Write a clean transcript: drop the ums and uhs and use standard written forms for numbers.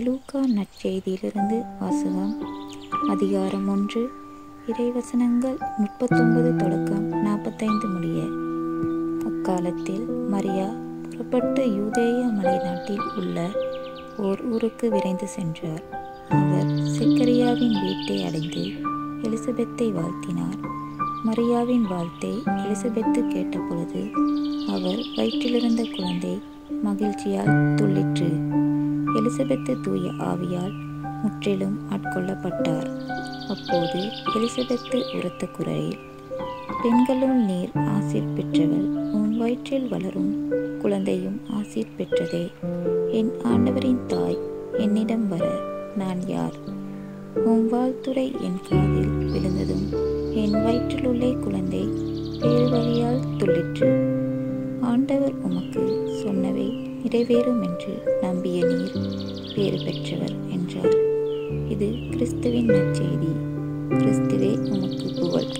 லூக்கா நற்செய்தியிலிருந்து வாசகம். அதிகாரம் 1, இறைவசனங்கள் 39 தொடக்கம் 45 முடிய. அக்காலத்தில் மரியா புறப்பட்டு யூதேய மலைநாட்டில் உள்ள ஓர் ஊருக்கு விரைந்து சென்றார். அவர் செக்கரியாவின் வீட்டை அடைந்து எலிசபெத்தை வாழ்த்தினார். மரியாவின் வாழ்த்தை எலிசபெத்து கேட்டபொழுது அவர் வயிற்றிலிருந்த குழந்தை மகிழ்ச்சியால் துள்ளிற்று. எலிசபெத்து தூய ஆவியால் முற்றிலும் ஆட்கொள்ளப்பட்டார். அப்போது எலிசபெத்து உரத்த குரலில், பெண்களுள் நீர் ஆசீர் பெற்றவள், உன் வயிற்றில் வளரும் குழந்தையும் ஆசீர் பெற்றதே. என் ஆண்டவரின் தாய் என்னிடம் வர நான் யார்? உன் வாழ்த்துரை என் காதில் விழுந்ததும் என் வயிற்றிலுள்ளே குழந்தை வேறு வகையால் துள்ளிற்று. ஆண்டவர் உமக்கு சொன்னவை நிறைவேறும் என்று நம்பிய நீர் பேறு பெற்றவர் என்றார். இது கிறிஸ்துவின் நற்செய்தி. கிறிஸ்துவே உமக்கு புகழ்.